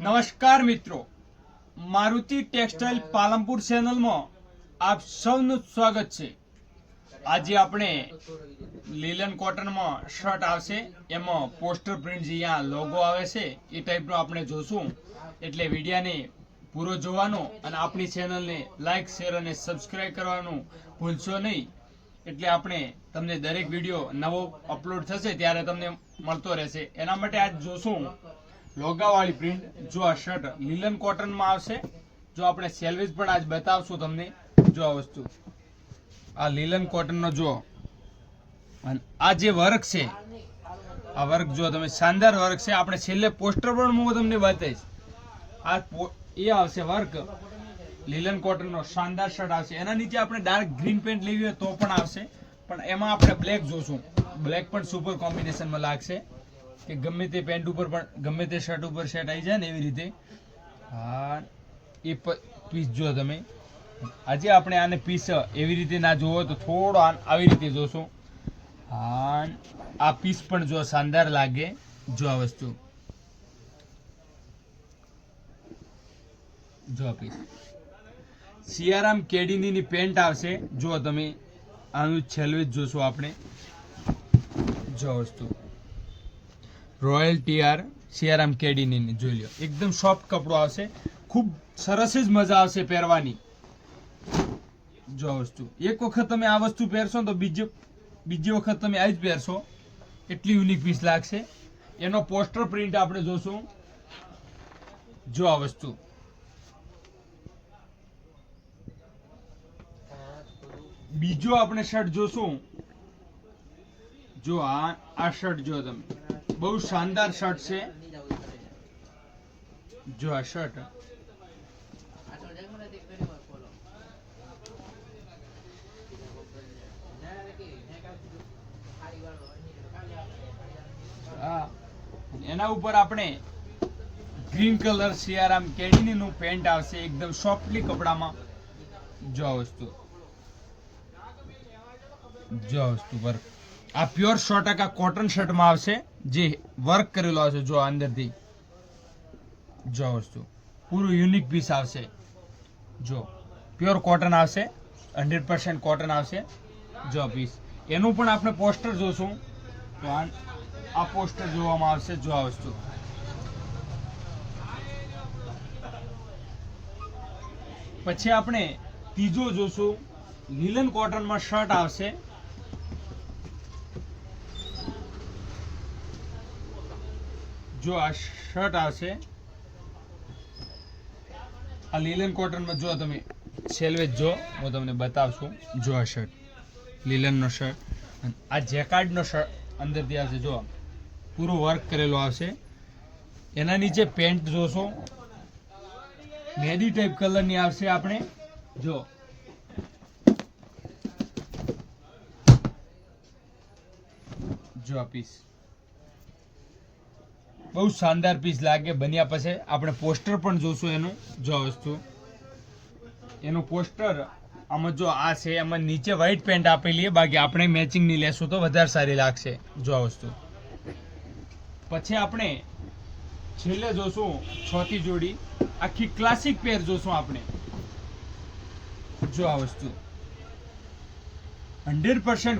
નમસ્કાર મિત્રો, મારુતિ ટેક્સટાઇલ પાલનપુર ચેનલમાં આપ સૌનું સ્વાગત છે। આજે આપણે લીલન કોટનમાં શર્ટ આવશે, એમાં પોસ્ટર પ્રિન્ટ જે અહીંયા લોગો આવે છે એ ટાઈપનો આપણે જોશું। એટલે વિડીયોને પૂરો જોવાનો અને આપણી ચેનલને લાઈક, શેર અને સબસ્ક્રાઇબ કરવાનું ભૂલશો નહીં। એટલે આપણે તમને દરેક વિડીયો નવો અપલોડ થશે ત્યારે તમને મળતો રહેશે। એના માટે આજ જોશું લોગાવાળી પ્રિન્ટ। જો આ શર્ટ લીલન કોટનમાં આવશે, જો આપણે સેલ્વેજ પણ આજ બતાવશું તમને। જો આ વસ્તુ આ લીલન કોટનનો જો અને આ જે વર્ક છે, આ વર્ક જો તમે શાનદાર વર્ક છે। આપણે છેલ્લે પોસ્ટર પણ હું તમને બતાવીશ। આ એ આવશે વર્ક લીલન કોટનનો શાનદાર શર્ટ આવશે। એના નીચે આપણે ડાર્ક ગ્રીન પેન્ટ લેવી હોય તો પણ આવશે, પણ એમાં આપણે બ્લેક જોશું। બ્લેક પણ સુપર કોમ્બિનેશનમાં લાગશે કે ગમે તે પેન્ટ ઉપર પણ ગમે તે શર્ટ ઉપર સેટ આવી જાય ને એવી રીતે। હા, એ પીસ જો તમે આજે આપણે આને પીસ એવી રીતે ના જોવો તો થોડો આવી રીતે જોશો। હા, આ પીસ પણ જો શાનદાર લાગે। જો આ વસ્તુ જો આ પીસ સિયારામ કેડીની પેન્ટ આવશે। જો તમે આનું છેલ્વે જોશો આપણે। જો વસ્તુ રોયલ ટીઆર સિયારામ કેડીની જોઈ લો, એકદમ સોફ્ટ કપડું આવશે, ખૂબ સરસ જ મજા આવશે પહેરવાની। જો વસ્તુ એક વખત તમે આ વસ્તુ પહેરશો તો બીજી વખત તમે આ જ પહેરશો, એટલી યુનિક પીસ લાગશે। એનો પોસ્ટર પ્રિન્ટ આપણે જોશું। જો આ વસ્તુ બીજો આપણે શર્ટ જોશું। જો આ શર્ટ જો તમે બહુ શાનદાર શર્ટ છે। જો આ શર્ટ એના ઉપર આપણે ગ્રીન કલર સિયારામ કેડીની નું પેન્ટ આવશે, એકદમ સોફ્ટલી કપડામાં। જો આ વસ્તુ વર્ક આ પ્યોર 100% કોટન શર્ટમાં આવશે, જે વર્ક કરેલો આવશે। જો અંદરથી જો વસ્તુ પૂરું યુનિક પીસ આવશે। જો પ્યોર કોટન આવશે, 100% કોટન આવશે। જો પીસ એનું પણ આપણે પોસ્ટર જોશું તો આ પોસ્ટર જોવામાં આવશે। જો આ વસ્તુ પછી આપણે ત્રીજો જોશું, લીલન કોટનમાં શર્ટ આવશે। જો આ શર્ટ આવશે, આ લીલન કોટનમાં જો તમે સેલ્વેજ જો હું તમને બતાવશું। જો આ શર્ટ લીલનનો શર્ટ, આ જેકાર્ડનો શર્ટ અંદરથી આવશે। જો પૂરો વર્ક કરેલો આવશે। એના નીચે પેન્ટ જોશો, મેદી ટાઈપ કલરની આવશે આપણે। જો આ પીસ બહુ શાનદાર પીસ લાગે। બન્યા પછી આપણે પોસ્ટર પણ જોશું એનું। જો આ વસ્તુ એનું પોસ્ટર આમાં જો આ છે, એમાં નીચે વ્હાઈટ પેન્ટ આપેલી, બાકી આપણે મેચિંગ ની લેશું તો વધારે સારી લાગશે। જો આ વસ્તુ પછી આપણે છેલ્લે જોશું 6થી જોડી, આખી ક્લાસિક પેર જોશું આપણે। જો આ વસ્તુ 100%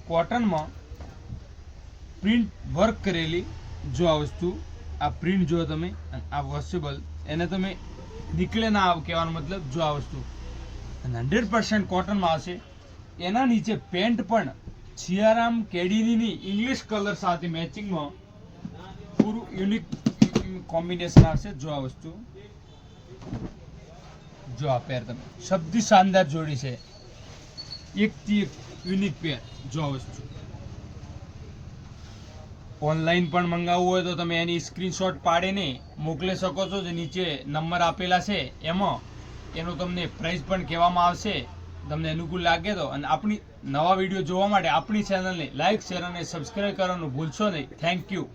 કોટનમાં પ્રિન્ટ વર્ક કરેલી। જો આ વસ્તુ આ પ્રિન્ટ જો તમે આ વોશેબલ, એને તમે નીકળે ના આવ કહેવાનો મતલબ। જો આ વસ્તુ 100% કોટનમાં આવશે। એના નીચે પેન્ટ પણ સિયારામ કેડીની ઇંગ્લિશ કલર સાથે મેચિંગમાં પૂરું યુનિક કોમ્બિનેશન આવશે। જો આ વસ્તુ જો આ પેર તમે સૌથી શાનદાર જોડી છે, એકથી એક યુનિક પેર। જો આ વસ્તુ ઓનલાઈન પણ મંગાવવું હોય તો તમે એની સ્ક્રીનશોટ પાડીને મોકલી શકો છો। જે નીચે નંબર આપેલા છે એમાં એનું તમને પ્રાઇસ પણ કહેવામાં આવશે, તમને અનુકૂળ લાગે તો। અને આપણી નવા વિડીયો જોવા માટે આપણી ચેનલને લાઈક, શેર અને સબસ્ક્રાઇબ કરવાનું ભૂલશો નહીં। Thank you.